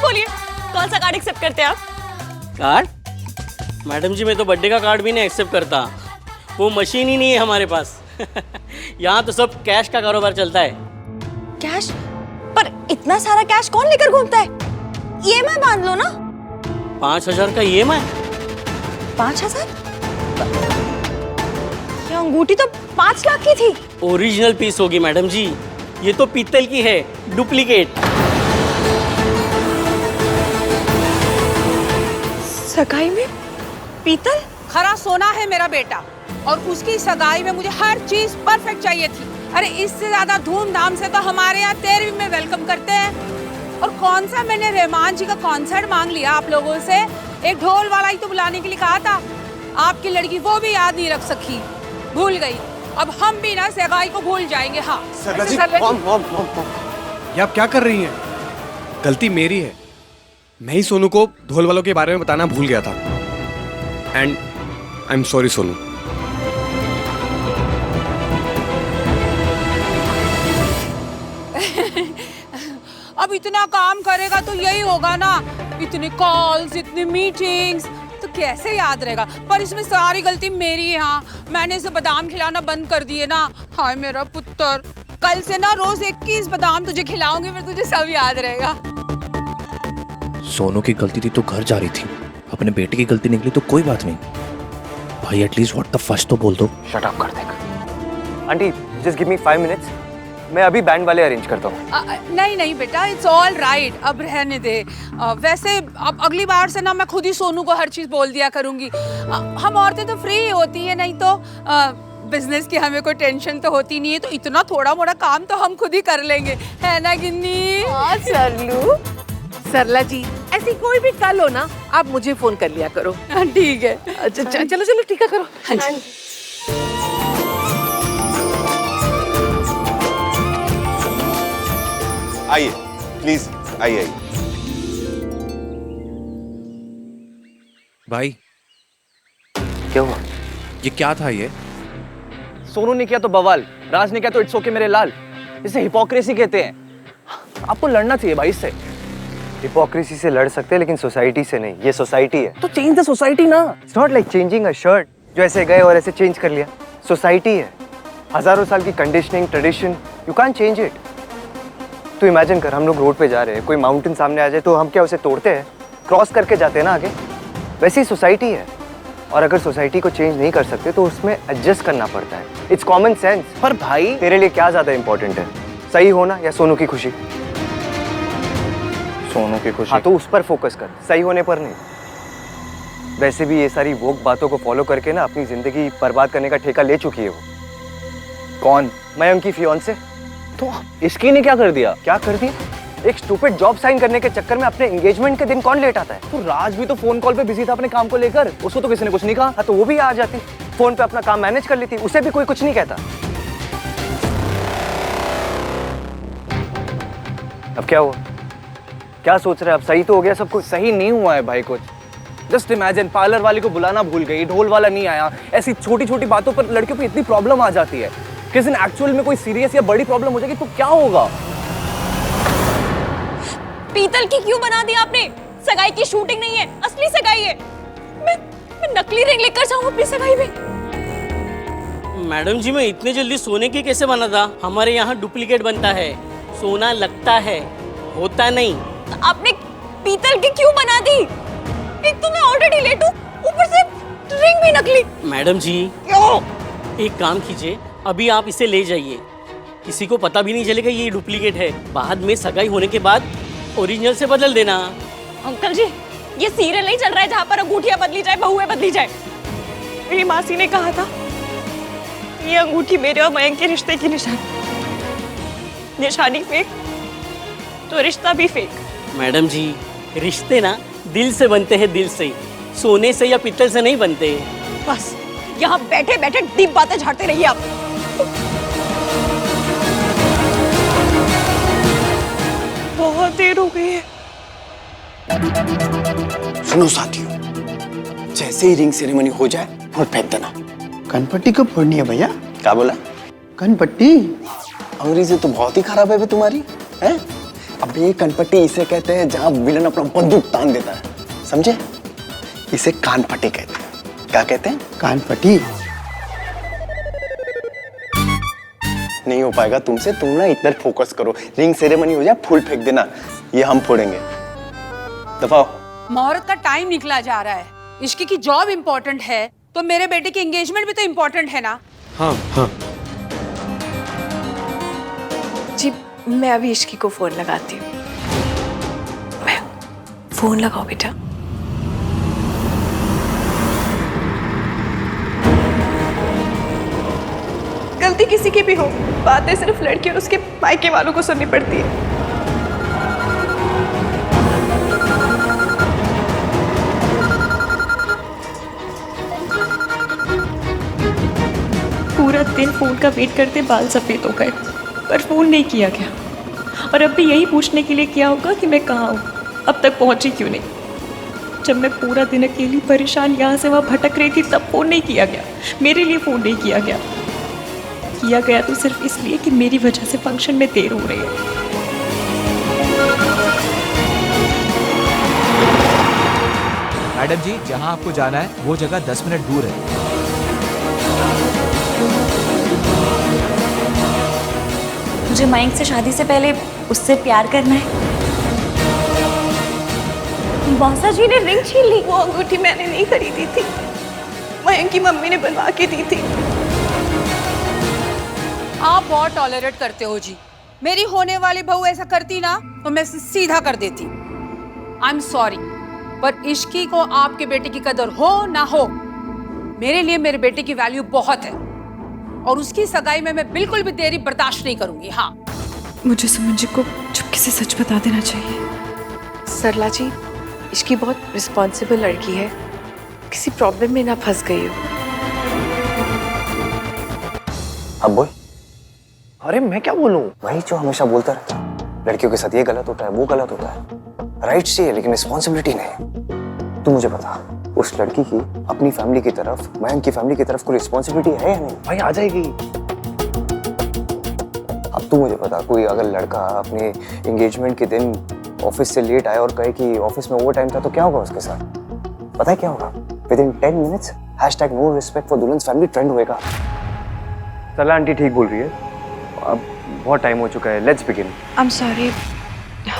बोलिए, कौन सा कार्ड एक्सेप्ट करते हैं आप? कार्ड? मैडम जी मैं तो बर्थडे का कार्ड भी नहीं एक्सेप्ट करता, वो मशीन ही नहीं है हमारे पास। यहाँ तो सब कैश का कारोबार चलता है। कैश? पर इतना सारा कैश कौन लेकर घूमता है? ईएमआई बांध लो ना। 5,000 का ईएमआई? 5,000? ये अंगूठी तो 5 लाख की थी। ओरिजिनल पीस होगी मैडम जी, ये तो पीतल की है, डुप्लीकेट। सगाई में पीतल? खरा सोना है मेरा बेटा, और उसकी सगाई में मुझे हर चीज परफेक्ट चाहिए थी। अरे इससे ज्यादा धूमधाम से तो हमारे यहाँ 13वीं में वेलकम करते हैं। और कौन सा मैंने रहमान जी का कॉन्सर्ट मांग लिया आप लोगों से, एक ढोल वाला ही तो बुलाने के लिए कहा था। आपकी लड़की वो भी याद नहीं रख सकी, भूल गई। अब हम भी ना सगाई को भूल जाएंगे। हाँ सरला जी, ये आप क्या कर रही हैं? गलती मेरी है, मैं ही सोनू को ढोल वालों के बारे में बताना भूल गया था। And I am sorry Sonu. अब इतना काम करेगा तो यही होगा ना, इतने कॉल्स, इतनी मीटिंग्स, तो कैसे याद रहेगा। पर इसमें सारी गलती मेरी है। हाँ, मैंने इसे बादाम खिलाना बंद कर दिए ना। हाय मेरा पुत्र, कल से ना रोज 21 बादाम तुझे खिलाऊंगी, फिर तुझे सब याद रहेगा। सोनू की गलती थी तो घर जा रही थी, अपने बेटे की गलती निकली तो कोई बात नहीं। भाई एटलीस्ट व्हाट द फर्स्ट तो बोल दो। शट अप कर देगा। Aunty just give me 5 minutes, मैं अभी बैंड वाले अरेंज करता हूँ। नहीं नहीं बेटा, इट्स ऑल राइट, अब रहने दे। वैसे अब अगली बार से ना मैं खुद ही सोनू को हर चीज बोल दिया करूंगी। हम औरतें तो फ्री होती है, नहीं तो बिजनेस की हमें कोई टेंशन तो होती नहीं है, तो इतना थोड़ा मोड़ा काम तो हम खुद ही कर लेंगे, है ना गिन्नी? हाँ सरलू, सरला जी ऐसी कोई भी कल हो ना, आप मुझे फोन कर लिया करो। ठीक है। अच्छा चलो चलो ठीक है करो। हाँ जी। आइए प्लीज, आइए। भाई क्या हुआ? ये क्या था? ये सोनू ने किया तो बवाल, राज ने किया तो इट्स ओके मेरे लाल। इसे हिपोक्रेसी कहते हैं। आपको लड़ना चाहिए भाई इससे। हिपोक्रेसी से लड़ सकते हैं लेकिन सोसाइटी से नहीं। ये सोसाइटी है तो चेंज द सोसाइटी ना। It's not like changing a shirt जो ऐसे गए और ऐसे चेंज कर लिया। सोसाइटी है, हजारों साल की conditioning, tradition, you can't change it. तो इमेजिन कर, हम लोग रोड पे जा रहे हैं, कोई माउंटेन सामने आ जाए तो हम क्या उसे तोड़ते हैं? क्रॉस करके जाते हैं ना आगे। वैसी सोसाइटी है, और अगर सोसाइटी को चेंज नहीं कर सकते तो उसमें एडजस्ट करना पड़ता है। It's common sense. पर भाई तेरे लिए क्या ज्यादा इंपॉर्टेंट है, सही होना या सोनू की खुशी? सोनू की खुशी। हाँ तो उस पर फोकस कर, सही होने पर नहीं। वैसे भी ये सारी वोक बातों को फॉलो करके ना अपनी जिंदगी बर्बाद करने का ठेका ले चुकी है वो। कौन? मयंक की फियांसे। तो इसकी ने क्या कर दिया? क्या कर दिया? एक स्टूपिड जॉब साइन करने के चक्कर में अपने एंगेजमेंट के दिन कौन लेट आता है? तो राज भी तो फोन कॉल पे बिजी था अपने काम को लेकर, उसको तो किसी ने कुछ नहीं कहा। हाँ तो वो भी आ जाती, फोन पे अपना काम मैनेज कर लेती, उसे भी कोई कुछ नहीं कहता। अब क्या हुआ? क्या सोच रहे हैं? अब सही तो हो गया सब कुछ? सही नहीं हुआ है भाई कुछ। जस्ट इमेजिन, पार्लर वाली को बुलाना भूल गई, ढोल वाला नहीं आया। ऐसी छोटी छोटी बातों पर लड़कियों को इतनी प्रॉब्लम आ जाती है। किसी दिन एक्चुअल में कोई सीरियस या बड़ी प्रॉब्लम हो जाएगी तो क्या होगा? पीतल की क्यों बना दी आपने? सगाई की शूटिंग नहीं है, असली सगाई है। मैं नकली रिंग लेकर जाऊं अपनी सगाई में? मैडम जी मैं इतने जल्दी सोने की कैसे बना था? हमारे यहाँ डुप्लीकेट बनता है, सोना लगता है, होता नहीं। तो आपने पीतल की क्यों बना दी? एक तो मैं ऑलरेडी लेट हूँ, ऊपर से रिंग भी नकली। मैडम जी क्यों? एक काम कीजिए, अभी आप इसे ले जाइए, किसी को पता भी नहीं चलेगा ये डुप्लीकेट है। बाद में सगाई होने के बाद ओरिजिनल से बदल देना। अंकल जी, ये सीरियल नहीं चल रहा है जहाँ पर अंगूठियां बदली जाए, बहुएं बदली जाए। मेरी मासी ने कहा था ये अंगूठी मेरे और मयंक के रिश्ते की निशानी फेक तो रिश्ता भी फेक। मैडम जी रिश्ते ना दिल से बनते हैं, दिल से, सोने से या पीतल से नहीं बनते। बस यहाँ बैठे बैठे डीप बातें झाड़ते रहिए आप। बहुत देर हो गई है। सुनो साथियों, जैसे ही रिंग सेरेमनी हो जाए और फेंक देना। कनपट्टी कब फोड़नी है भैया? क्या बोला? कनपट्टी? अंग्रेजी तो बहुत ही खराब है बे तुम्हारी, हैं? अब ये कनपट्टी इसे कहते हैं जहां विलन अपना बंदूक तान देता है, समझे? इसे कानपट्टी कहते हैं। क्या कहते हैं? कानपट्टी। नहीं हो पाएगा तुमसे, तुम ना इधर फोकस करो। रिंग सेरेमनी हो जाए, फूल फेंक देना, ये हम फोड़ेंगे। दफाओ। मुहूर्त का टाइम निकला जा रहा है। इश्की की जॉब इम्पोर्टेंट है तो मेरे बेटे की एंगेजमेंट भी तो इम्पोर्टेंट है ना। हाँ हाँ। जी मैं अभी इश्की को फोन लगाती हूँ। फोन लगाओ बेटा। गलती किसी की भी हो, बातें सिर्फ लड़की और उसके मायके वालों को सुननी पड़ती है। पूरा दिन फोन का वेट करते बाल सफेद हो गए, पर फोन नहीं किया गया। और अब भी यही पूछने के लिए किया होगा कि मैं कहाँ हूँ, अब तक पहुंची क्यों नहीं। जब मैं पूरा दिन अकेली परेशान यहाँ से वहाँ भटक रही थी तब फोन नहीं किया गया, मेरे लिए फोन नहीं किया गया। किया गया तो सिर्फ इसलिए कि मेरी वजह से फंक्शन में देर हो रही है। मैडम जी, जहां आपको जाना है वो जगह 10 मिनट दूर है। मुझे मयंक से शादी से पहले उससे प्यार करना है। मौसा जी ने रिंग छीन ली। वो अंगूठी मैंने नहीं खरीदी थी, मयंक की मम्मी ने बनवा के दी थी। आप बहुत टॉलरेट करते हो जी। मेरी होने वाली बहू ऐसा करती ना तो मैं इसे सीधा कर देती। आई एम सॉरी, पर इश्की को आपके बेटे की कदर हो ना हो, मेरे लिए मेरे बेटे की वैल्यू बहुत है और उसकी सगाई में मैं बिल्कुल भी देरी बर्दाश्त नहीं करूंगी। हाँ, मुझे सुमन जी को चुपके से सच बता देना चाहिए। सरला जी, इसकी बहुत रिस्पॉन्सिबल लड़की है, किसी प्रॉब्लम में ना फंस गई हो। अब बोल। अरे मैं क्या बोलूं? वही जो हमेशा बोलता रहता है, लड़कियों के साथ ये गलत होता है, वो गलत होता है। राइट्स चाहिए लेकिन रिस्पॉन्सिबिलिटी नहीं। तू मुझे बता, उस लड़की की अपनी फैमिली की तरफ, मयंक की फैमिली की तरफ कोई रिस्पॉन्सिबिलिटी है या नहीं? भाई आ जाएगी। अब तू मुझे बता, कोई अगर लड़का अपने एंगेजमेंट के दिन ऑफिस से लेट आया और कहे कि ऑफिस में ओवर टाइम था तो क्या होगा उसके साथ? पता है क्या होगा? Within 10 minutes #no respect for दुल्हन फैमिली ट्रेंड होएगा। सरला आंटी ठीक बोल रही है, अब बहुत टाइम हो चुका है, let's begin. I am sorry,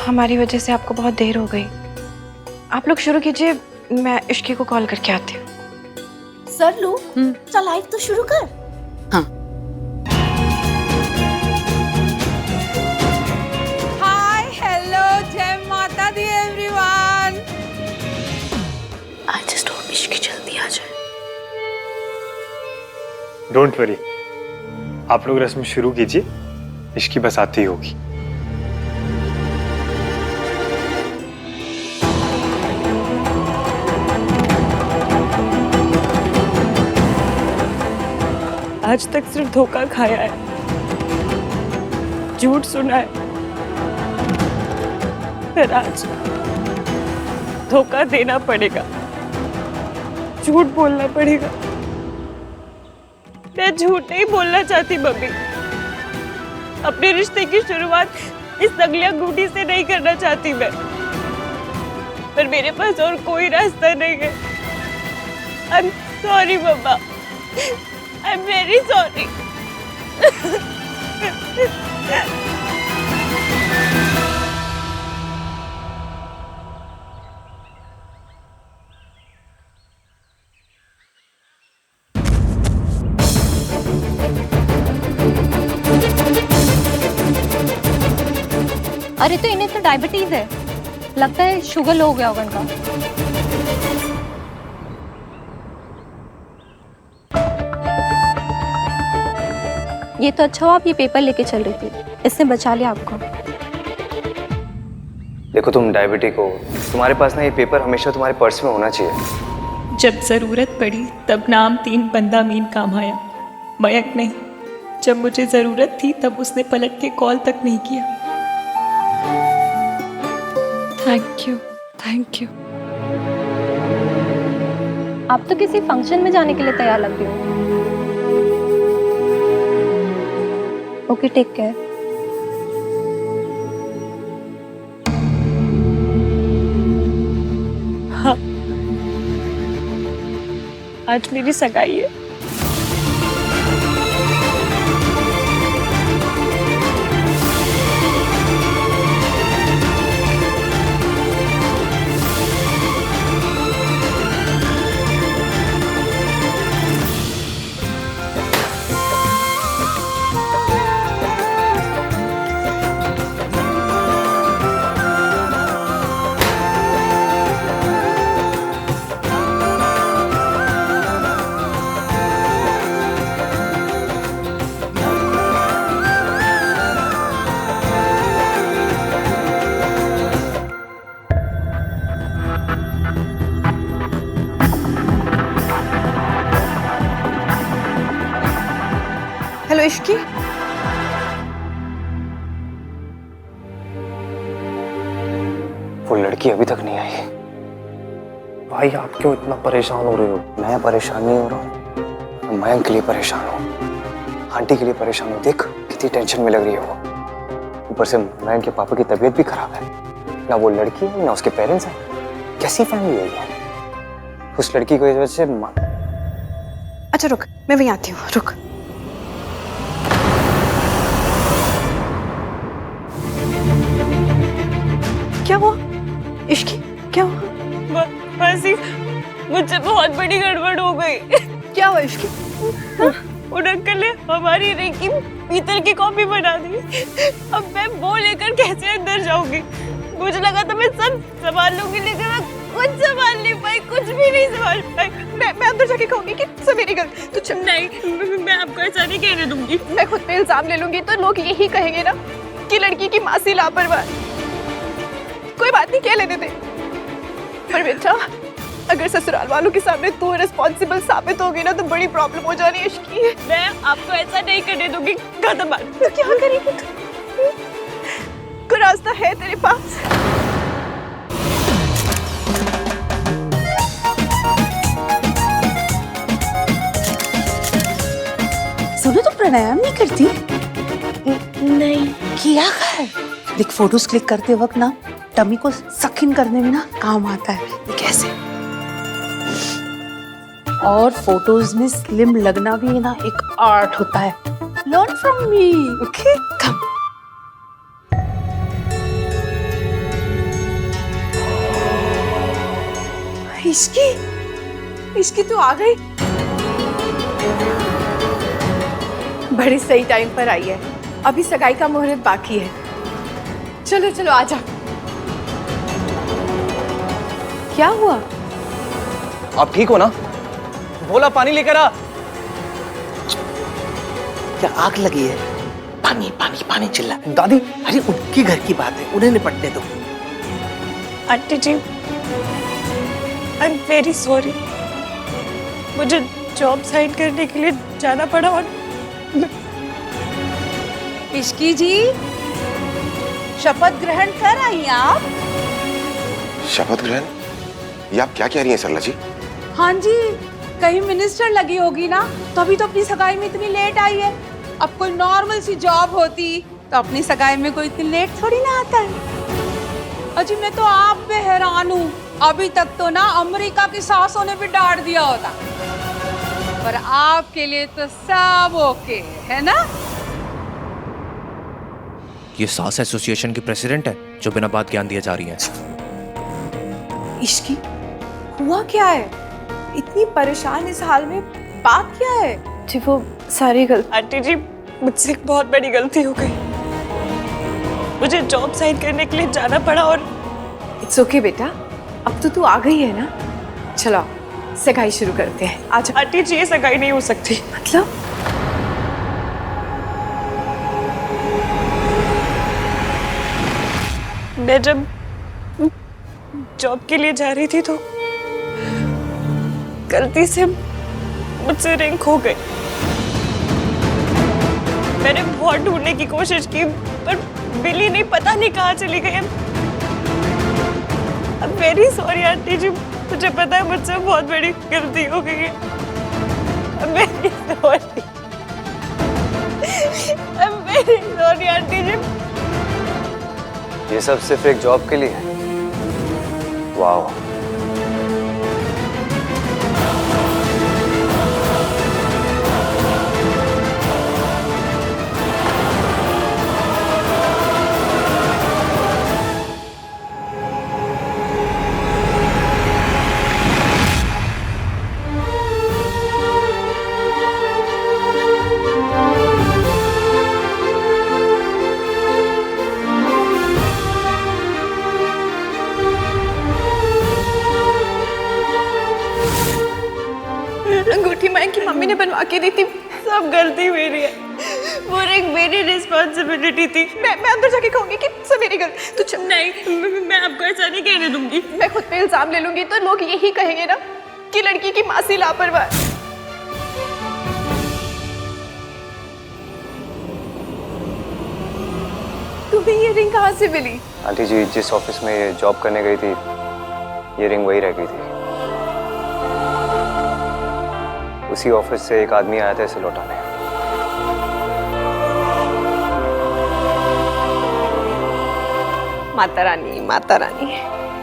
हमारी वजह से आपको बहुत देर हो गई। आप लोग शुरू कीजिए, मैं इश्की को कॉल करके आती हूँ। सर लू, चल लाइव तो शुरू कर। हाँ। हाय, हेलो, जय माता दी everyone. I just hope Ishki जल्दी आ जाए। डोंट वरी, आप लोग रस्म शुरू कीजिए, इश्की बस आती होगी। आज तक सिर्फ धोखा खाया है, झूठ सुना है, पर आज धोखा देना पड़ेगा, झूठ बोलना पड़ेगा। मैं झूठ नहीं बोलना चाहती मम्मी, अपने रिश्ते की शुरुआत इस नकली अंगूठी से नहीं करना चाहती मैं, पर मेरे पास और कोई रास्ता नहीं है। आई एम सॉरी मम्मा, आई एम वेरी सॉरी। अरे तो इन्हें तो डायबिटीज है, लगता है शुगर लो हो गया होगा इनका। ये तो अच्छा हुआ आप ये पेपर लेके चल रही थी, इसने बचा लिया आपको। देखो तुम डायबिटिक हो, तुम्हारे पास ना ये पेपर हमेशा तुम्हारे पर्स में होना चाहिए। जब जरूरत पड़ी तब नाम 3 बंदा मीन काम आया, मयंक नहीं। जब मुझे जरूरत थी तब उसने पलट के कॉल तक नहीं किया। Thank you, thank you. आप तो किसी फंक्शन में जाने के लिए तैयार लग रही हो। Okay, take care. आज मेरी सगाई है। हेलो इश्की, वो लड़की अभी तक नहीं आई। भाई आप क्यों इतना परेशान हो रहे हो? मैं परेशान नहीं हो रहा हूँ, मयंक के लिए परेशान हूँ, आंटी के लिए परेशान हूँ। देख कितनी टेंशन में लग रही है वो। ऊपर से मयंक के पापा की तबीयत भी खराब है। ना वो लड़की है ना उसके पेरेंट्स हैं। कैसी फैमिली है ये? उस लड़की को इस वजह से अच्छा रुक, मैं वहीं आती हूँ, रुक। क्या हुआ इश्की, क्या हुआ? मासी, मुझसे बहुत बड़ी गड़बड़ हो गई। क्या हुआ इश्की? उन अंकल ने हमारी रिंग की पीतल की कॉपी बना दी। अब मैं वो लेकर कैसे अंदर जाऊंगी? मुझे लगा था मैं सब संभाल लूंगी, लेकिन मैं कुछ संभाल नहीं पाई, कुछ भी नहीं संभाल पाई। मैं अंदर जाके कहूंगी कि सब मेरी गलती। कुछ नहीं, मैं आपको ऐसा नहीं कहने दूंगी। मैं खुद पे इल्जाम ले लूंगी तो लोग यही कहेंगे ना कि लड़की की मासी लापरवाह। कोई बात नहीं, कह लेने दे। पर बेटा, अगर ससुराल वालों के सामने तू रिस्पॉन्सिबल साबित होगी ना तो बड़ी प्रॉब्लम हो जानी है इश्की। मैं आपको ऐसा नहीं करने दूंगी। कदम बात। तो क्या करेगी तू? कोई रास्ता है तेरे पास? सुनो, तो प्राणायाम नहीं करती? नहीं किया कर। देख, फोटोज क्लिक करते वक्त ना टमी को सकिन करने में ना काम आता है। ये कैसे? और फोटोज में स्लिम लगना भी ना एक आर्ट होता है। Learn from me, okay? Come. Ishki तू आ गई। बड़ी सही टाइम पर आई है। अभी सगाई का मुहूर्त बाकी है। चलो चलो आजा। क्या हुआ? आप ठीक हो ना? बोला पानी लेकर आ। क्या आग लगी है? पानी पानी पानी चिल्ला। दादी, अरे उनकी घर की बात है, उन्हें निपटने दो। Aunty ji, I am very sorry. मुझे जॉब साइन करने के लिए जाना पड़ा। और इश्की जी, शपथ ग्रहण कर आई आप? शपथ ग्रहण? ये आप क्या कह रही हैं सरला जी? हाँ जी, कहीं मिनिस्टर लगी होगी ना, तभी तो अपनी सगाई में इतनी लेट आई है। अब कोई नॉर्मल सी जॉब होती तो अपनी सगाई में कोई इतनी लेट थोड़ी ना आता है। अजी मैं तो आप पे हैरान हूँ। अभी तक तो ना अमेरिका की सासों ने भी डांट दिया होता, पर आपके लिए तो सब ओके है ना? ये सास एसोसिएशन की प्रेसिडेंट है जो बिना बात ज्ञान दिए जा रही है। इश्की, हुआ क्या है? इतनी परेशान इस हाल में, बात क्या है? जी वो सारी गलती। आंटी जी, मुझसे एक बहुत बड़ी गलती हो गई। मुझे जॉब साइन करने के लिए जाना पड़ा। और इट्स ओके बेटा, अब तो तू आ गई है ना। चलो सगाई शुरू करते हैं। आज आंटी जी, ये सगाई नहीं हो सकती। मतलब? मैं जब जॉब के लिए जा रही थी तो गलती से मुझसे रिंग खो गई। मैंने बहुत ढूंढने की कोशिश की, पर मिली नहीं, पता नहीं कहाँ चली गई। I'm very sorry आंटी जी, मुझे पता है मुझसे बहुत बड़ी गलती हो गई है। I'm very sorry। I'm very sorry aunty ji. ये सब सिर्फ एक जॉब के लिए है? वाह। मम्मी ने बनवा के दी थी। सब गलती मेरी है, वो एक मेरी रिस्पॉन्सिबिलिटी थी। मैं अंदर जाके कहूंगी कि सब मेरी गलती। तू चुप। नहीं, मैं आपको ऐसा नहीं कहने दूंगी। मैं खुद पे इल्जाम ले लूंगी तो लोग यही कहेंगे ना कि लड़की की मासी लापरवाह है। तुम्हें ये रिंग कहाँ से मिली? आंटी जी जिस ऑफिस में ये जॉब करने गई थी, ये रिंग वही रह गई थी। उसी ऑफिस से एक आदमी आया था इसे लौटाने। माता रानी, माता रानी।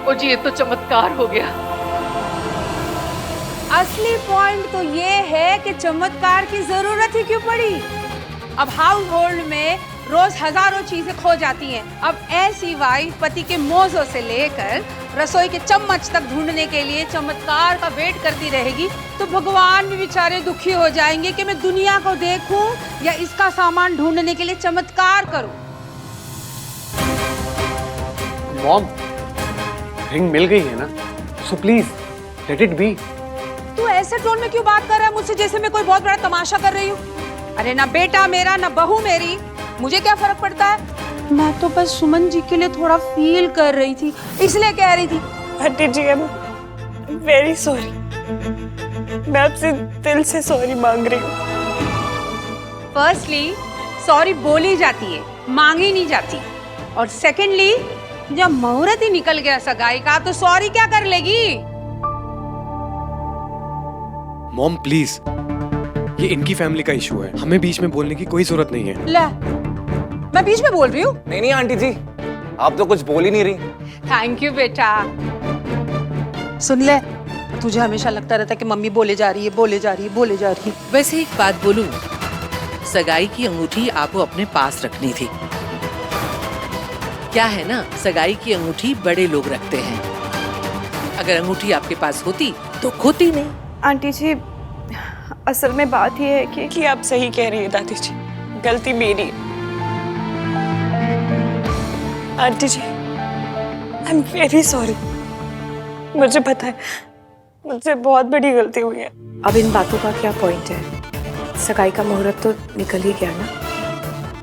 ओ जी, ये तो चमत्कार हो गया। असली पॉइंट तो ये है कि चमत्कार की जरूरत ही क्यों पड़ी। अब हाउस होल्ड में रोज हजारों चीजें खो जाती हैं। अब ऐसी वाइफ पति के मोज़ों से लेकर रसोई के चम्मच तक ढूंढने के लिए चमत्कार का वेट करती रहेगी तो भगवान भी बेचारे दुखी हो जाएंगे कि मैं दुनिया को देखूं या इसका सामान ढूंढने के लिए चमत्कार करूं। मॉम, रिंग मिल गई है ना, so please let it be. तू ऐसे टोन में क्यों बात कर रहा है मुझसे, जैसे मैं कोई बहुत बड़ा तमाशा कर रही हूँ। अरे ना बेटा मेरा ना बहू मेरी, मुझे क्या फर्क पड़ता है। मैं तो बस सुमन जी के लिए थोड़ा फील कर रही थी, इसलिए कह रही थी। Aunty ji, I am very sorry. मैं आपसे दिल से सॉरी मांग रही हूँ। फर्स्टली सॉरी बोली जाती है, मांगी नहीं जाती। और सेकेंडली जब मुहूर्त ही निकल गया सगाई का तो सॉरी क्या कर लेगी। मॉम प्लीज, ये इनकी फैमिली का इशू है, हमें बीच में बोलने की कोई जरूरत नहीं है। ले, मैं बीच में बोल रही हूँ? नहीं आंटी जी, आप तो कुछ बोल ही नहीं रही। थैंक यू बेटा। सुन ले, तुझे हमेशा लगता रहता है कि मम्मी बोले जा रही है, बोले जा रही है, बोले जा रही है। वैसे एक बात बोलूं, सगाई की अंगूठी आपको अपने पास रखनी थी। क्या है ना, सगाई की अंगूठी बड़े लोग रखते हैं। अगर अंगूठी आपके पास होती तो खोती नहीं। आंटी जी, असल में बात यह है कि आप सही कह रही है दादी जी, गलती मेरी है। Aunty ji, I am very sorry. मुझे पता है मुझसे बहुत बड़ी गलती हुई है। अब इन बातों का क्या पॉइंट है, सगाई का मुहूर्त तो निकल ही गया ना।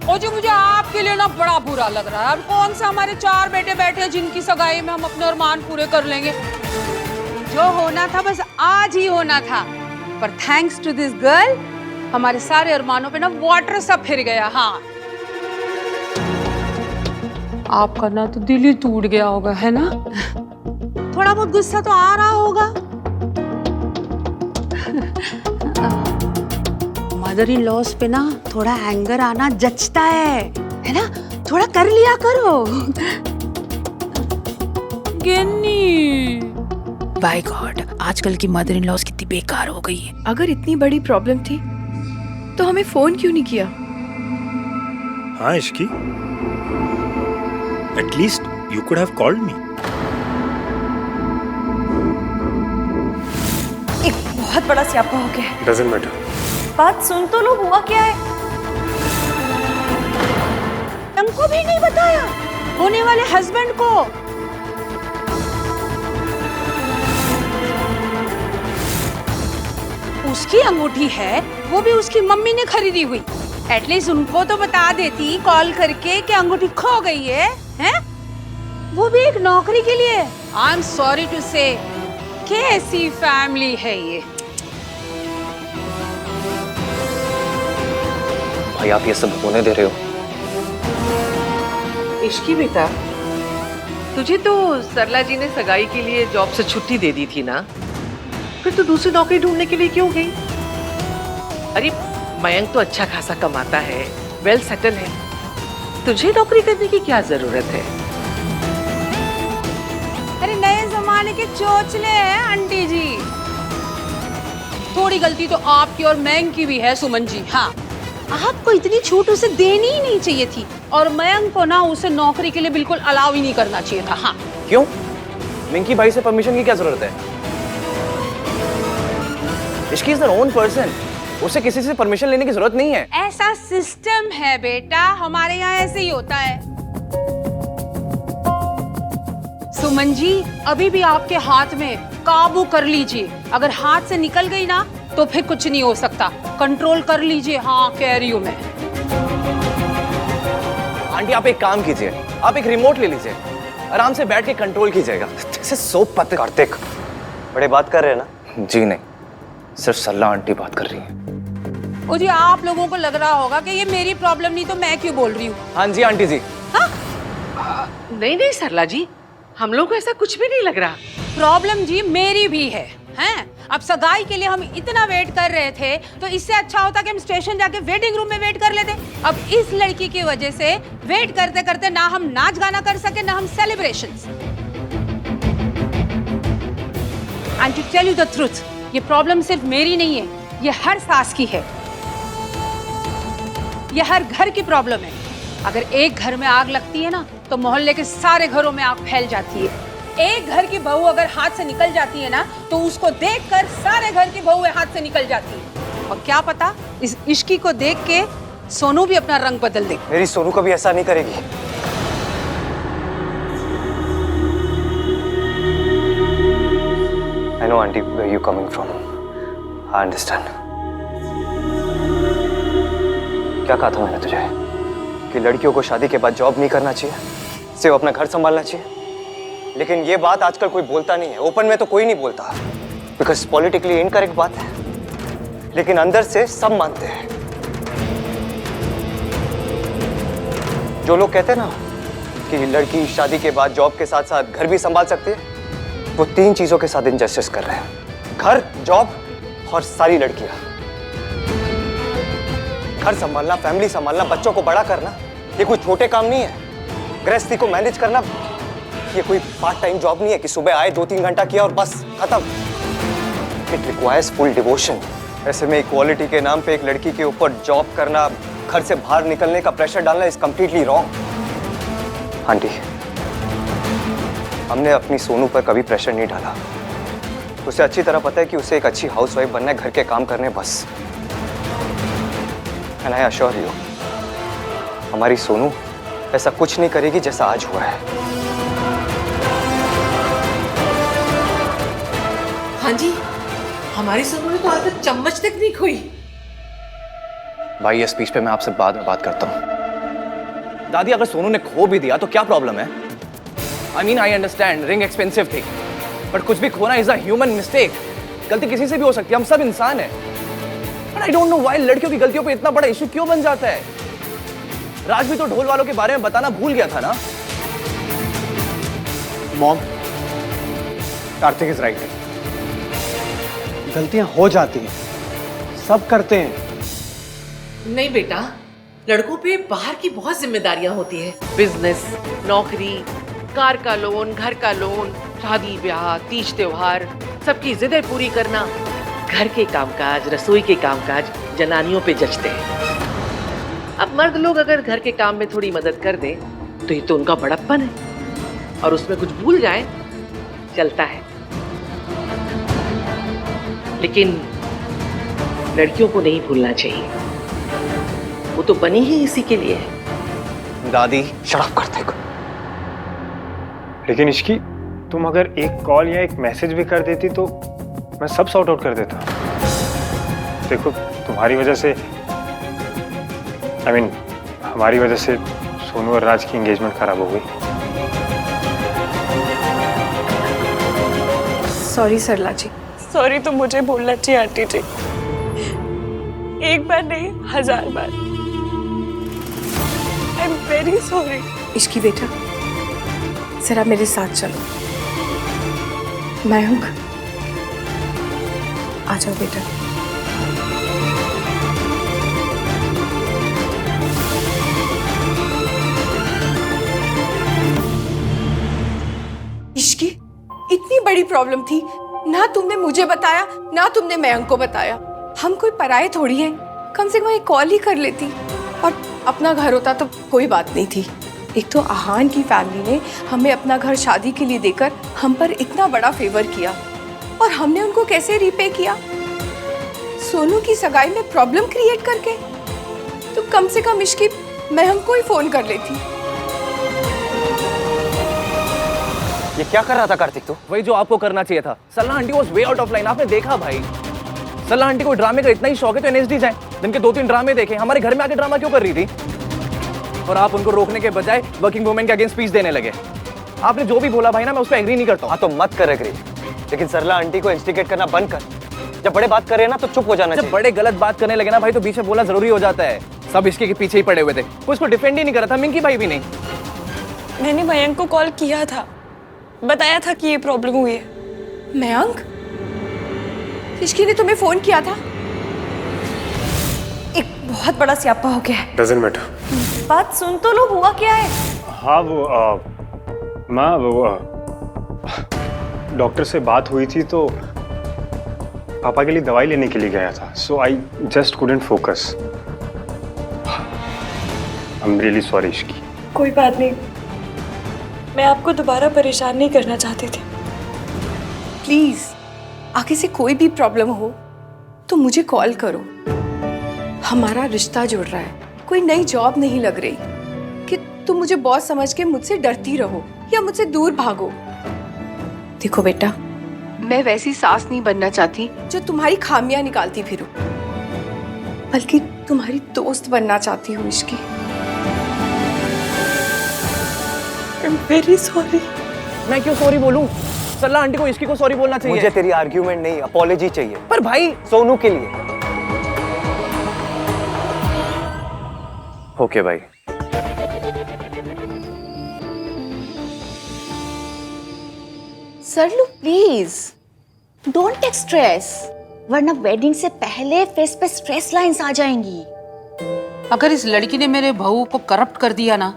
और जो मुझे आपके लिए ना बड़ा बुरा लग रहा है। अब कौन सा हमारे 4 बेटे बैठे हैं जिनकी सगाई में हम अपने अरमान पूरे कर लेंगे। जो होना था बस आज ही होना था, पर थैंक्स टू दिस गर्ल हमारे सारे अरमानों पे ना वाटर सा फिर गया। हाँ, आपका ना तो दिल ही टूट गया होगा, है ना। थोड़ा बहुत गुस्सा तो आ रहा होगा। मदर इन लॉस पे ना थोड़ा एंगर आना जचता है ना। थोड़ा कर लिया करो। गिन्नी, बाय गॉड, आजकल की मदर इन लॉस कितनी बेकार हो गई है। अगर इतनी बड़ी प्रॉब्लम थी तो हमें फोन क्यों नहीं किया? हाँ Ishki, at least you could have called me. एक बहुत बड़ा स्यापा हो गया है। Doesn't matter. बात सुन तो लो, हुआ क्या है। हमको भी नहीं बताया, होने वाले हस्बैंड को। उसकी अंगूठी है, वो भी उसकी मम्मी ने खरीदी हुई। एटलीस्ट उनको तो बता देती कॉल करके कि अंगूठी खो गई है, हैं? वो भी एक नौकरी के लिए। आई एम सॉरी टू से, कैसी फैमिली है ये। भाई आप ये सब होने दे रहे हो? इश्की बेटा, तुझे तो सरला जी ने सगाई के लिए जॉब से छुट्टी दे दी थी ना, फिर तू दूसरी नौकरी ढूंढने के लिए क्यों गई? अरे मयंक तो अच्छा खासा कमाता है, वेल सेटल है, तुझे नौकरी करने की क्या जरूरत है? अरे नए जमाने के चोचले हैं आंटी जी। थोड़ी गलती तो आपकी और मयंक की भी है सुमन जी। हाँ, आपको इतनी छूट उसे देनी ही नहीं चाहिए थी, और मयंक को ना उसे नौकरी के लिए बिल्कुल अलाउ ही नहीं करना चाहिए था। हाँ, क्यों? मिंकी भाई से परमिशन की क्या जरूरत है? Ishki is their own person, उसे किसी से परमिशन लेने की जरूरत नहीं है। ऐसा सिस्टम है बेटा, हमारे यहाँ ऐसे ही होता है। सुमन जी, अभी भी आपके हाथ में, काबू कर लीजिए। अगर हाथ से निकल गई ना तो फिर कुछ नहीं हो सकता। कंट्रोल कर लीजिए। हाँ, कह रही हूँ मैं। आंटी आप एक काम कीजिए, आप एक रिमोट ले लीजिए, आराम से बैठ के कंट्रोल कीजिएगा। जैसे सोप पत्ते। कार्तिक, बड़े बात कर रहे हैं ना? जी नहीं, सिर्फ सल्ला आंटी बात कर रही है। ओ जी, आप लोगों को लग रहा होगा कि ये मेरी प्रॉब्लम नहीं तो मैं क्यों बोल रही हूँ। हाँ जी आंटी जी। नहीं नहीं सरला जी, हम लोग को ऐसा कुछ भी नहीं लग रहा। प्रॉब्लम जी मेरी भी है, हैं? अब सगाई के लिए हम इतना वेट कर रहे थे, तो इससे अच्छा होता कि हम स्टेशन जाके वेटिंग रूम में वेट कर लेते। अब इस लड़की की वजह से वेट करते करते ना हम नाच गाना कर सके, ना हम celebrations. And to tell you the truth, ये प्रॉब्लम सिर्फ मेरी नहीं है, ये हर सास की है, ये हर घर की प्रॉब्लम है। अगर एक घर में आग लगती है ना, तो मोहल्ले के सारे घरों में आग फैल जाती है। एक घर की बहू अगर हाथ से निकल जाती है ना, तो उसको देखकर सारे घर की बहुएं हाथ से निकल जाती है। और क्या पता, इस इश्की को देख के सोनू भी अपना रंग बदल दे। मेरी सोनू कभी ऐसा नहीं करेगी। I know auntie where you coming from. I understand. क्या कहा था मैंने तुझे कि लड़कियों को शादी के बाद जॉब नहीं करना चाहिए, सिर्फ अपना घर संभालना चाहिए। लेकिन ये बात आजकल कोई बोलता नहीं है, ओपन में तो कोई नहीं बोलता, बिकॉज पॉलिटिकली इनकरेक्ट बात है, लेकिन अंदर से सब मानते हैं। जो लोग कहते हैं ना कि लड़की शादी के बाद जॉब के साथ साथ घर भी संभाल सकती है, वो तीन चीजों के साथ इनजस्टिस कर रहे हैं: घर, जॉब और सारी लड़कियां। घर संभालना, फैमिली संभालना, बच्चों को बड़ा करना, ये कोई छोटे काम नहीं है। गृहस्थी को मैनेज करना, ये कोई पार्ट टाइम जॉब नहीं है कि सुबह आए 2-3 घंटा किया और बस खत्म। It requires full devotion. ऐसे में इक्वालिटी के नाम पे एक लड़की के ऊपर जॉब करना, घर से बाहर निकलने का प्रेशर डालना इज कंप्लीटली रॉन्ग। आंटी, हमने अपनी सोनू पर कभी प्रेशर नहीं डाला। उसे अच्छी तरह पता है कि उसे एक अच्छी हाउसवाइफ बनना है, घर के काम करने बस। एंड आई अश्योर यू, हमारी सोनू ऐसा कुछ नहीं करेगी जैसा आज हुआ है। हाँ जी, हमारी सोनू ने तो आज तक चम्मच तक नहीं खोई। भाई ये स्पीच पे मैं आपसे बाद में बात करता हूँ। दादी, अगर सोनू ने खो भी दिया तो क्या प्रॉब्लम है? I mean I understand ring expensive थी, बट कुछ भी खोना इज अ ह्यूमन मिस्टेक। गलती किसी से भी हो सकती है, हम सब इंसान हैं। But I don't know why लड़कियों की गलतियों पे इतना बड़ा इशू क्यों बन जाता है। राज भी तो ढोल वालों के बारे में बताना भूल गया था ना। Mom, Kartik is right. गलतियां हो जाती हैं, सब करते हैं। नहीं बेटा, लड़कों पे बाहर की बहुत जिम्मेदारियां होती है। बिजनेस, नौकरी, कार का लोन, घर का लोन, शादी ब्याह, तीज त्योहार, सबकी जिदें पूरी करना। घर के कामकाज, रसोई के कामकाज जनानियों पे जचते हैं। अब मर्द लोग अगर घर के काम में थोड़ी मदद कर दें तो ये तो उनका बड़प्पन है, और उसमें कुछ भूल जाए चलता है। लेकिन लड़कियों को नहीं भूलना चाहिए, वो तो बनी ही इसी के लिए है। दादी शराब करते को। लेकिन इसकी तुम अगर एक कॉल या एक मैसेज भी कर देती तो मैं सब सॉर्ट आउट कर देता। देखो, तुम्हारी वजह से, आई मीन हमारी वजह से सोनू और राज की एंगेजमेंट खराब हो गई। सॉरी सरला जी। सॉरी तो मुझे बोलना चाहिए आंटी जी, एक बार नहीं 1000 बार। I am very sorry. Ishki बेटा, जरा मेरे साथ चलो। मैं हूँ, आ जाओ बेटा। इश्की, इतनी बड़ी प्रॉब्लम थी, ना तुमने मुझे बताया ना तुमने मयंक को बताया। हम कोई पराये थोड़ी हैं, कम से कम एक कॉल ही कर लेती, और अपना घर होता तो कोई बात नहीं थी। एक तो आहान की फैमिली ने हमें अपना घर शादी के लिए देकर हम पर इतना बड़ा फेवर किया, और हमने उनको कैसे रीपे किया? सोनू की सगाई में प्रॉब्लम क्रिएट करके। तो कम से कम इश्की मयंक को ही फोन कर लेती। ये क्या कर रहा था कार्तिक तू? वही जो आपको करना चाहिए था। सल्ला aunty was way out of line, आपने देखा भाई। सरला आंटी को ड्रामे का इतना ही शौक है तो एनएसडी जाए, दिन के 2-3 ड्रामे देखे। हमारे घर में आके ड्रामा क्यों कर रही थी? और आप उनको रोकने के बजाय वर्किंग वुमेन के अगेंस्ट स्पीच देने लगे। आपने जो भी बोला भाई ना, मैं उस पर एग्री नहीं करता हूँ। हाँ तो मत कर एग्री, लेकिन सरला आंटी को इंस्टिगेट करना बंद कर। जब बड़े बात कर रहे हैं ना तो चुप हो जाना चाहिए। जब बड़े गलत बात करने लगे ना भाई तो बीच में बोलना जरूरी हो जाता है। सब इसके के पीछे ही पड़े हुए थे, कोई इसको डिफेंड ही नहीं कर रहा था, मिंकी भाई भी नहीं। मैंने मयंक को कॉल किया था, बताया था कि ये प्रॉब्लम हुई है। मयंक, इश्की ने तुम्हें फोन किया था? एक बहुत बड़ा स्यापा हो गया है। Doesn't matter. बात सुन तो लो, हुआ क्या है? हाँ वो माँ वो डॉक्टर से बात हुई थी तो पापा के लिए दवाई लेने के लिए गया था, so I just couldn't focus. I am really sorry Ishki. कोई बात नहीं, मैं आपको दोबारा परेशान नहीं करना चाहती थी। प्लीज आगे से कोई भी प्रॉब्लम हो तो मुझे कॉल करो। हमारा रिश्ता जुड़ रहा है, कोई नई जॉब नहीं लग रही कि तुम मुझे बॉस समझ के मुझसे डरती रहो या मुझसे दूर भागो। देखो बेटा, मैं वैसी सास नहीं बनना चाहती जो तुम्हारी खामियां निकालती फिरूं, बल्कि तुम्हारी दोस्त बनना चाहती हूँ इश्की। I'm very sorry। मैं क्यों सॉरी बोलूं? सरला आंटी को इसकी को सॉरी बोलना चाहिए। मुझे तेरी आर्ग्यूमेंट नहीं, अपॉलॉजी चाहिए। पर भाई सोनू के लिए। ओके भाई। सरलू प्लीज डोंट टेक स्ट्रेस, वरना वेडिंग से पहले फेस पे स्ट्रेस लाइंस आ जाएंगी। अगर इस लड़की ने मेरे बहू को करप्ट कर दिया ना,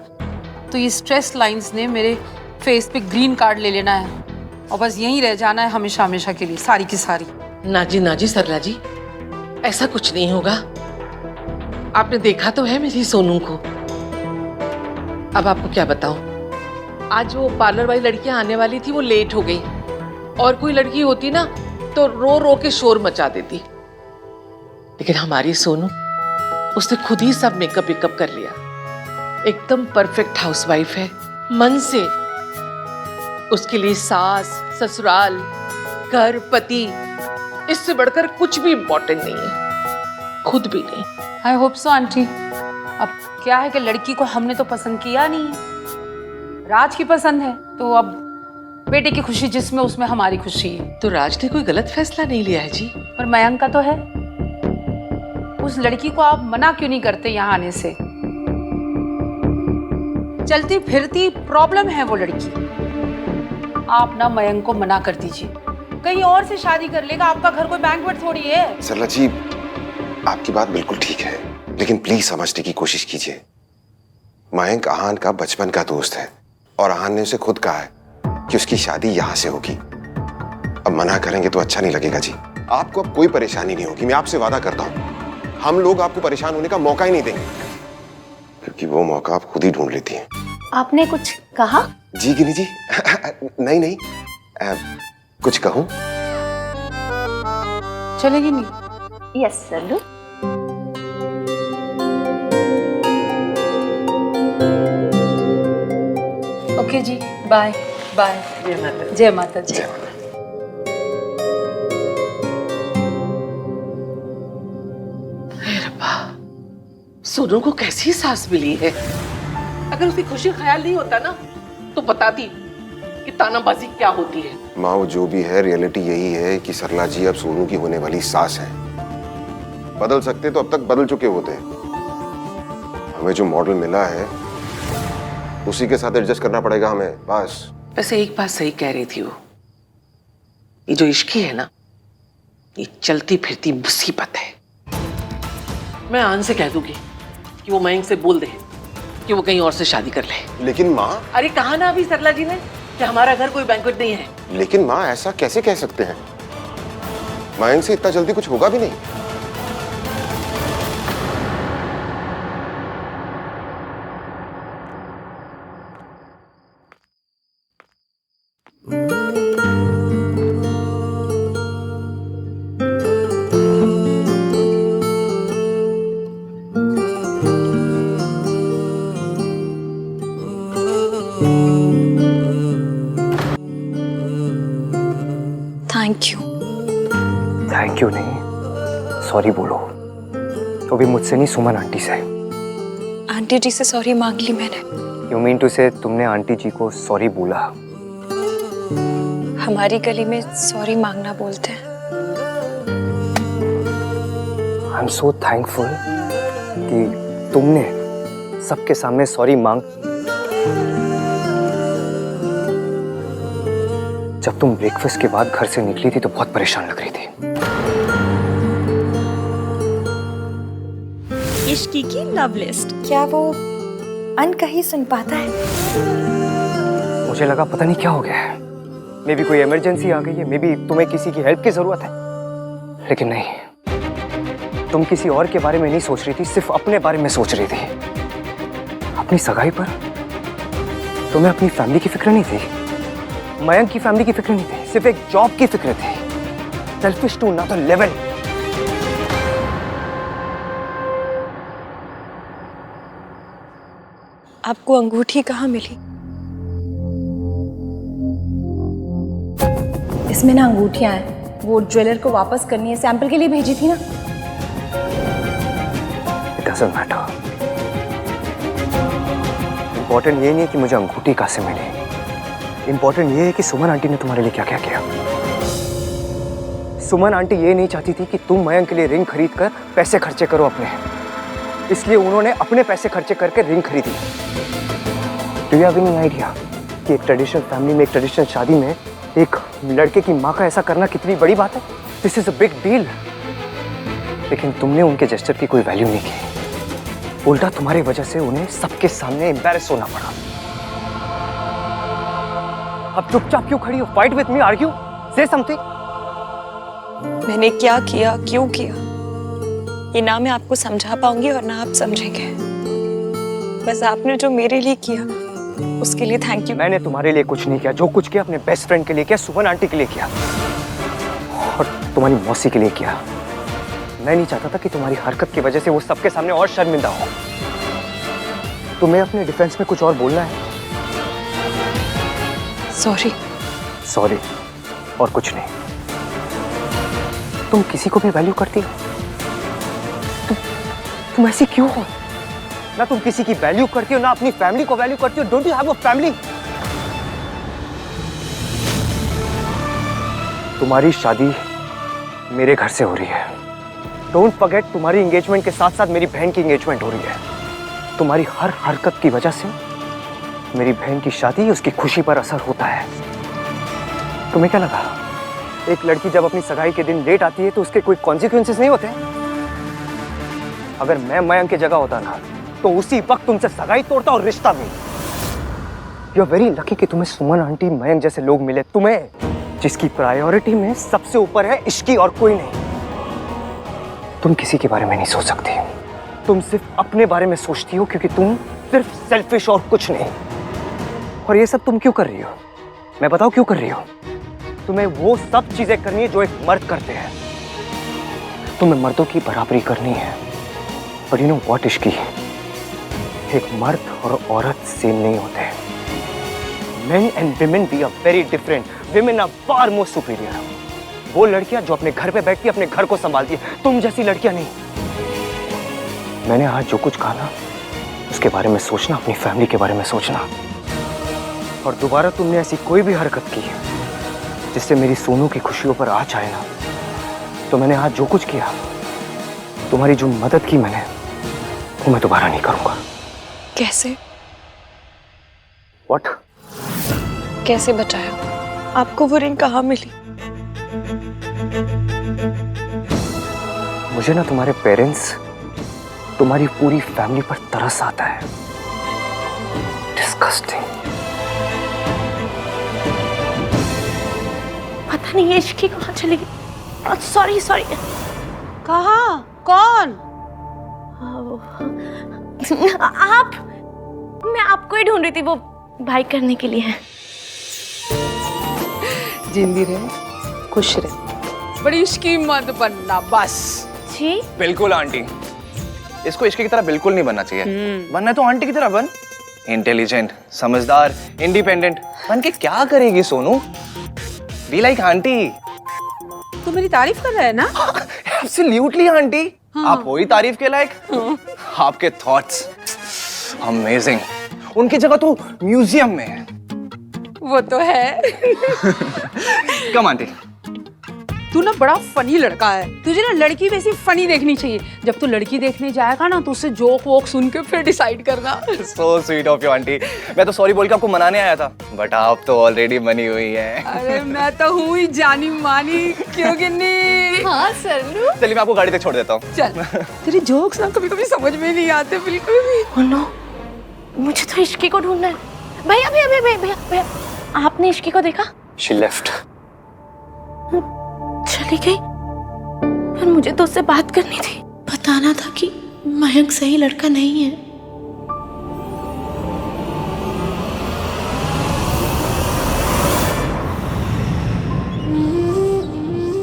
तो ये स्ट्रेस लाइंस ने मेरे फेस पे ग्रीन कार्ड ले लेना है और बस यहीं रह जाना है हमेशा हमेशा के लिए, सारी की सारी। नाजी सरला जी, ऐसा कुछ नहीं होगा। आपने देखा तो है मेरी सोनू को। अब आपको क्या बताऊं, आज वो पार्लर वाली लड़कियां आने वाली थी, वो लेट हो गई। और कोई लड़की होती ना तो रो रो के शोर मचा देती, लेकिन हमारी सोनू उसने खुद ही सब मेकअप वेकअप कर लिया। एकदम परफेक्ट हाउसवाइफ है मन से। उसके लिए सास, ससुराल, घर, पति, इससे बढ़कर कुछ भी इम्पोर्टेंट नहीं है, खुद भी नहीं। I hope so aunty. अब क्या है कि लड़की को हमने तो पसंद किया नहीं है, राज की पसंद है, तो अब बेटे की खुशी जिसमें उसमें हमारी खुशी है। तो राज ने कोई गलत फैसला नहीं लिया है जी। पर मयंक का तो है। उस लड़की को आप मना क्यों नहीं करते यहाँ आने से? चलती फिरती प्रॉब्लम है वो लड़की। आप ना मयंक को मना कर दीजिए, कहीं और से शादी कर लेगा। आपका घर कोई बैंक्वेट थोड़ी है। सरला जी, आपकी बात बिल्कुल ठीक है, लेकिन प्लीज समझने की कोशिश कीजिए। मयंक आहान का बचपन का दोस्त है और आहान ने उसे खुद कहा है कि उसकी शादी यहाँ से होगी। अब मना करेंगे तो अच्छा नहीं लगेगा जी। आपको अब कोई परेशानी नहीं होगी, मैं आपसे वादा करता हूँ। हम लोग आपको परेशान होने का मौका ही नहीं देंगे, क्योंकि वो मौका आप खुद ही ढूंढ लेती हैं। आपने कुछ कहा? जी गिनी जी नहीं कुछ कहूँ? चलेगी नहीं? यस सरलू। ओके जी, बाय बाय। जय माता। जय माता जी। सोनू को कैसी सास मिली है। अगर उसकी खुशी ख्याल नहीं होता ना तो बताती कि तानाबाजी क्या होती है। माँ, वो जो भी है, रियलिटी यही है कि सरला जी अब सोनू की होने वाली सास है। बदल सकते तो अब तक बदल चुके होते। हमें जो मॉडल मिला है उसी के साथ एडजस्ट करना पड़ेगा हमें, बस। वैसे एक बात सही कह रही थी वो, ये जो इश्की है ना, ये चलती फिरती मुसीबत है। मैं आन से कह दूंगी कि वो मयंक से बोल दे कि वो कहीं और से शादी कर ले। लेकिन माँ। अरे कहा ना अभी सरला जी ने कि हमारा घर कोई बैंक्वेट नहीं है। लेकिन माँ, ऐसा कैसे कह सकते हैं? मयंक से इतना जल्दी कुछ होगा भी नहीं। Thank you. थैंक यू नहीं, सॉरी बोलो, तो भी मुझसे नहीं, सुमन आंटी से। आंटी जी से सॉरी मांग ली मैंने। यू मीन टू से तुमने आंटी जी को सॉरी बोला? हमारी गली में सॉरी मांगना बोलते हैं। आई एम सो थैंकफुल कि तुमने सबके सामने सॉरी मांग। जब तुम ब्रेकफास्ट के बाद घर से निकली थी तो बहुत परेशान लग रही थी। इश्की की लव लिस्ट क्या वो अनकही सुन पाता है? मुझे लगा पता नहीं क्या हो गया है, मे बी कोई इमरजेंसी आ गई है, मे बी तुम्हें किसी की हेल्प की जरूरत है, लेकिन नहीं, तुम किसी और के बारे में नहीं सोच रही थी, सिर्फ अपने बारे में सोच रही थी। अपनी सगाई पर तुम्हें अपनी फैमिली की फिक्र नहीं थी, मयंक की फैमिली की फिक्र नहीं थी, सिर्फ एक जॉब की फिक्र थी। Selfish to another level. आपको अंगूठी कहाँ मिली? इसमें ना अंगूठियां हैं, वो ज्वेलर को वापस करनी है, सैंपल के लिए भेजी थी ना। It doesn't matter. Important ये नहीं है कि मुझे अंगूठी कहाँ से मिली, इंपॉर्टेंट ये है कि सुमन आंटी ने तुम्हारे लिए क्या क्या किया। सुमन आंटी ये नहीं चाहती थी कि तुम मयंक के लिए रिंग खरीद कर पैसे खर्चे करो अपने, इसलिए उन्होंने अपने पैसे खर्चे करके रिंग खरीदी। Do you have any idea कि एक ट्रेडिशनल फैमिली में, एक ट्रेडिशनल शादी में एक लड़के की माँ का ऐसा करना कितनी बड़ी बात है? This is a big deal. लेकिन तुमने उनके जेस्चर की कोई वैल्यू नहीं की, उल्टा तुम्हारी वजह से उन्हें सबके सामने एम्बैरेस होना पड़ा। अब चुपचाप क्यों खड़ी हो? फाइट विथ मी, आर्ग्यू, से समथिंग। मैंने क्या किया, क्यों किया, ये ना मैं आपको समझा पाऊंगी और ना आप समझेंगे। बस आपने जो मेरे लिए किया उसके लिए थैंक यू। मैंने तुम्हारे लिए कुछ नहीं किया, जो कुछ किया अपने बेस्ट फ्रेंड के लिए किया, सुमन आंटी के लिए किया और तुम्हारी मौसी के लिए किया। मैं नहीं चाहता था कि तुम्हारी हरकत की वजह से वो सबके सामने और शर्मिंदा हो। तुम्हें अपने डिफेंस में कुछ और बोलना है? सॉरी। सॉरी और कुछ नहीं। तुम किसी को भी वैल्यू करती हो? तुम ऐसी क्यों हो? ना तुम किसी की वैल्यू करती हो, ना अपनी फैमिली को वैल्यू करती हो। Don't you have a family? तुम्हारी शादी मेरे घर से हो रही है। डोंट फॉरगेट, तुम्हारी एंगेजमेंट के साथ साथ मेरी बहन की एंगेजमेंट हो रही है। तुम्हारी हर हरकत की वजह से मेरी बहन की शादी, उसकी खुशी पर असर होता है। तुम्हें क्या लगा, एक लड़की जब अपनी सगाई के दिन लेट आती है तो उसके कोई कॉन्सिक्वेंसेस नहीं होते? अगर मैं मयंक की जगह होता ना तो उसी वक्त तुमसे सगाई तोड़ता और रिश्ता भी। यू आर वेरी लकी कि तुम्हें सुमन आंटी, मयंक जैसे लोग मिले, तुम्हें जिसकी प्रायोरिटी में सबसे ऊपर है इश्की और कोई नहीं। तुम किसी के बारे में नहीं सोच सकती, तुम सिर्फ अपने बारे में सोचती हो क्योंकि तुम सिर्फ सेल्फिश और कुछ नहीं। और ये सब तुम क्यों कर रही हो? मैं बताऊं क्यों कर रही हो? तुम्हें वो सब चीजें करनी है जो एक मर्द करते हैं। तुम्हें मर्दों की बराबरी करनी है। पर यू नो व्हाट इश्की, एक मर्द और औरत सेम नहीं होते। Men and women we are very different. Women are far more superior. वो लड़कियां जो अपने घर पे बैठती है, अपने घर को संभालती है, तुम जैसी लड़कियां नहीं। मैंने आज जो कुछ कहा ना उसके बारे में सोचना, अपनी फैमिली के बारे में सोचना। और दोबारा तुमने ऐसी कोई भी हरकत की जिससे मेरी सोनू की खुशियों पर आँच आए ना, तो मैंने आज जो कुछ किया, तुम्हारी जो मदद की मैंने, वो मैं दोबारा नहीं करूंगा। कैसे? What? कैसे बचाया? आपको वो रिंग कहाँ मिली? मुझे ना तुम्हारे पेरेंट्स, तुम्हारी पूरी फैमिली पर तरस आता है। डिस्गस्टिंग। पता नहीं ये इश्की कहाँ चली गई। Sorry sorry. कहाँ? कौन? आप, मैं आपको ही ढूंढ रही थी, वो भाई करने के लिए है। जिंदी रहे, खुश रहे, बड़ी इश्की मत बनना बस। जी बिल्कुल आंटी, इसको इश्की की तरह बिल्कुल नहीं बनना चाहिए। बनना है तो आंटी की तरह बन, इंटेलिजेंट, समझदार, इंडिपेंडेंट। बन के क्या करेगी सोनू? Be like aunty. तू मेरी तारीफ कर रहा है ना? एब्सोल्युटली आंटी, आप हो ही तारीफ के लायक। आपके थॉट्स अमेजिंग। उनकी जगह तो म्यूजियम में है। वो तो है। कम आंटी। तू ना बड़ा फनी लड़का है, तुझे ना लड़की वैसी फनी देखनी चाहिए। जब तू लड़की देखने जाएगा ना तो उससे जोक वोक सुन के फिर डिसाइड करना। So sweet of you aunty. मैं तो सॉरी बोल के आपको मनाने आया था, बट आप तो ऑलरेडी बनी हुई हैं। अरे मैं तो हूँ ही जानी मानी, क्यों गिन्नी? हाँ सरलू। चलिए मैं आपको गाड़ी तक छोड़ देता हूँ। चल। तेरी जोक्स ना कभी कभी समझ में नहीं आते बिल्कुल भी। Oh no, मुझे तो इश्की को ढूंढना है। भैया भैया भैया भैया भैया, आपने इश्की को देखा? She left। चली गई। पर मुझे तो उससे बात करनी थी, बताना था कि मयंक सही लड़का नहीं है।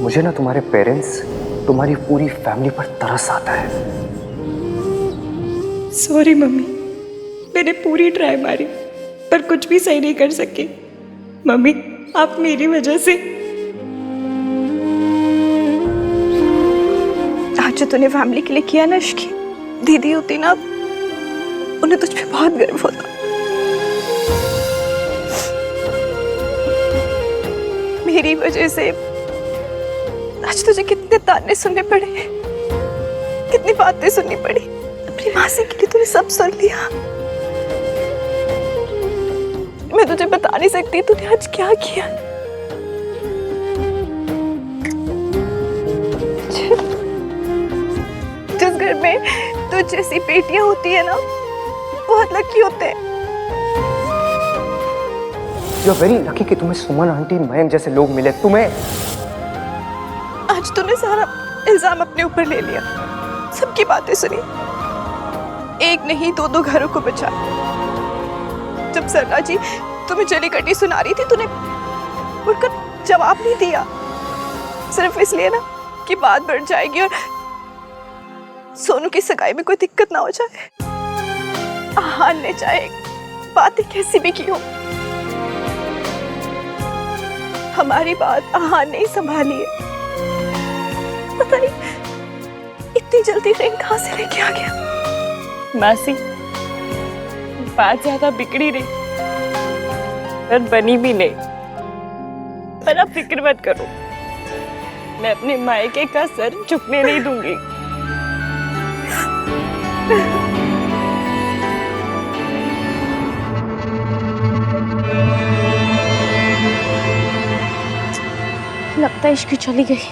मुझे ना तुम्हारे पेरेंट्स, तुम्हारी पूरी फैमिली पर तरस आता है। सॉरी मम्मी, मैंने पूरी ट्राई मारी पर कुछ भी सही नहीं कर सकी। मम्मी आप मेरी वजह से आज जो तूने फैमिली के लिए किया ना इश्की, दीदी होती ना उन्हें तुझ पे बहुत गर्व होता। मेरी वजह से आज तुझे कितने ताने सुनने पड़े, कितनी बातें सुननी पड़ी। अपनी मासी के लिए तूने सब सुन लिया। मैं तुझे बता नहीं सकती तूने आज क्या किया। जिस घर में तो जैसी बेटियां होती है ना, बहुत लकी होते हैं। You're very lucky कि तुम्हें सुमन आंटी, मयंक जैसे लोग मिले। तुम्हें आज तूने सारा इल्जाम अपने ऊपर ले लिया, सबकी बातें सुनी, एक नहीं दो घरों को बचाया। जब सरला जी तुम्हें जली कटी सुना रही थी, तूने उनका जवाब नहीं दिया, सिर्फ इसलिए ना कि बात बढ़ जाएगी और सोनू की सगाई में कोई दिक्कत ना हो जाए। आहान ने चाहे बातें कैसी भी की हो, हमारी बात आहान ने ही संभाली है। पता नहीं इतनी जल्दी रिंग कहाँ से लेके आ गया। मासी बात ज्यादा बिगड़ी नहीं और बनी भी नहीं, पर आप फिक्र मत करो, मैं अपने मायके का सर झुकने नहीं दूंगी। लगता है इश्की चली गई।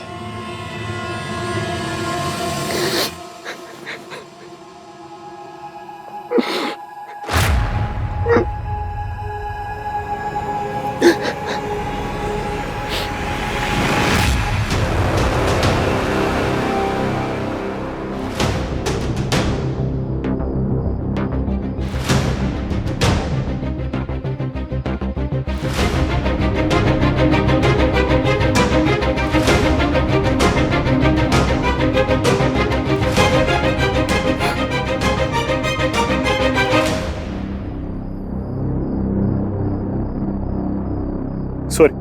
Sorry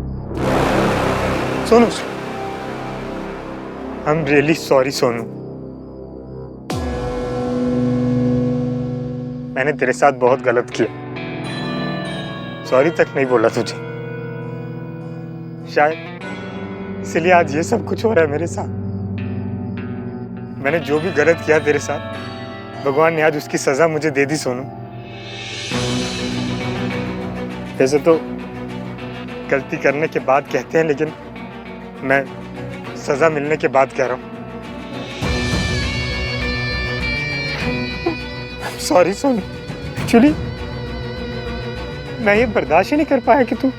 Sonu, I am really sorry Sonu. मैंने तेरे साथ बहुत गलत किया, सॉरी तक नहीं बोला तुझे। शायद इसलिए आज ये सब कुछ हो रहा है मेरे साथ। मैंने जो भी गलत किया तेरे साथ, भगवान ने आज उसकी सजा मुझे दे दी सोनू। वैसे तो गलती करने के बाद कहते हैं, लेकिन मैं सजा मिलने के बाद कह रहा हूँ। सॉरी सोनू, एक्चुअली मैं ये बर्दाश्त ही नहीं कर पाया कि तू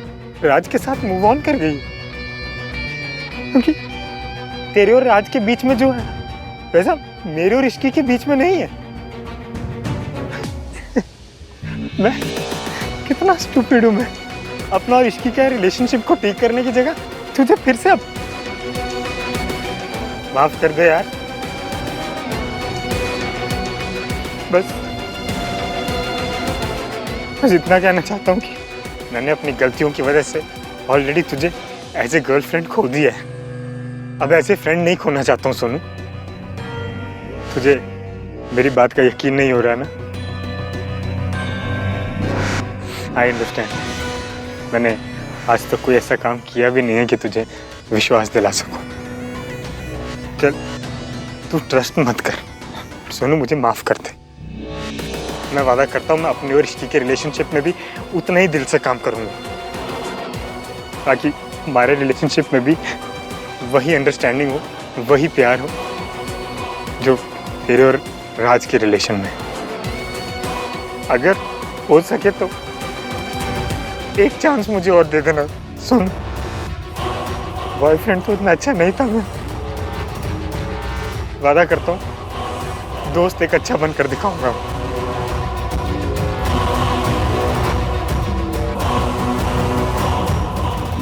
राज के साथ मूव ऑन कर गई, क्योंकि तेरे और राज के बीच में जो है वैसा मेरे और इश्की के बीच में नहीं है। मैं कितना स्टूपिड हूँ। मैं अपना और इश्की का रिलेशनशिप को ठीक करने की जगह तुझे फिर से अब माफ कर दे यार। बस इतना कहना चाहता हूँ कि मैंने अपनी गलतियों की वजह से ऑलरेडी तुझे एज ए गर्लफ्रेंड खो दिया है। अब ऐसे फ्रेंड नहीं खोना चाहता हूँ सोनू। तुझे मेरी बात का यकीन नहीं हो रहा ना? I understand. मैंने आज तक कोई ऐसा काम किया भी नहीं है कि तुझे विश्वास दिला सकूं। चल तू ट्रस्ट मत कर। सोनू मुझे माफ कर दे। मैं वादा करता हूँ मैं अपनी और रिश्ती के रिलेशनशिप में भी उतना ही दिल से काम करूँगा, ताकि हमारे रिलेशनशिप में भी वही अंडरस्टैंडिंग हो, वही प्यार हो जो तेरे और राज के रिलेशन में। अगर हो सके तो एक चांस मुझे और दे देना। सुन, बॉयफ्रेंड तो इतना अच्छा नहीं था मैं। वादा करता हूँ दोस्त एक अच्छा बनकर दिखाऊंगा।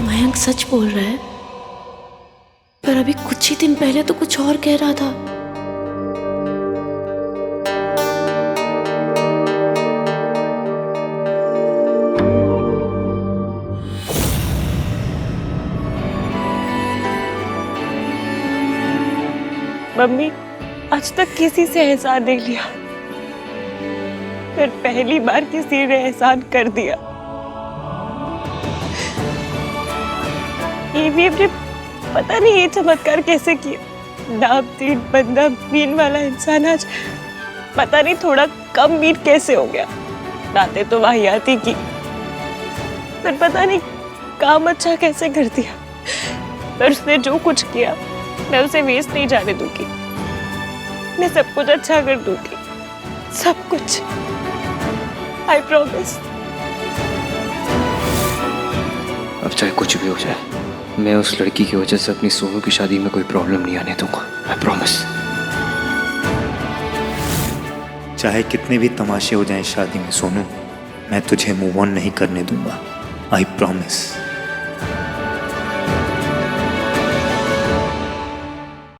मयंक सच बोल रहा है, पर अभी कुछ ही दिन पहले तो कुछ और कह रहा था। मम्मी आज तक किसी से एहसान नहीं लिया, फिर पहली बार किसी ने एहसान कर दिया। ये भी अपने पता नहीं ये चमत्कार कैसे किया। नाम तीन बंदा मीन वाला इंसान आज पता नहीं थोड़ा कम मीट कैसे हो गया। बातें तो वाहियाती की, पर पता नहीं काम अच्छा कैसे कर दिया। पर उसने जो कुछ किया मैं उसे वेस्ट नहीं जाने दूंगी। मैं सब कुछ अच्छा कर दूंगी, सब कुछ। I promise. अब चाहे कुछ भी हो जाए, मैं उस लड़की की वजह से अपनी सोनू की शादी में कोई प्रॉब्लम नहीं आने दूंगा। I promise. चाहे कितने भी तमाशे हो जाएं शादी में सोनू, मैं तुझे मूव ऑन नहीं करने दूंगा। I promise.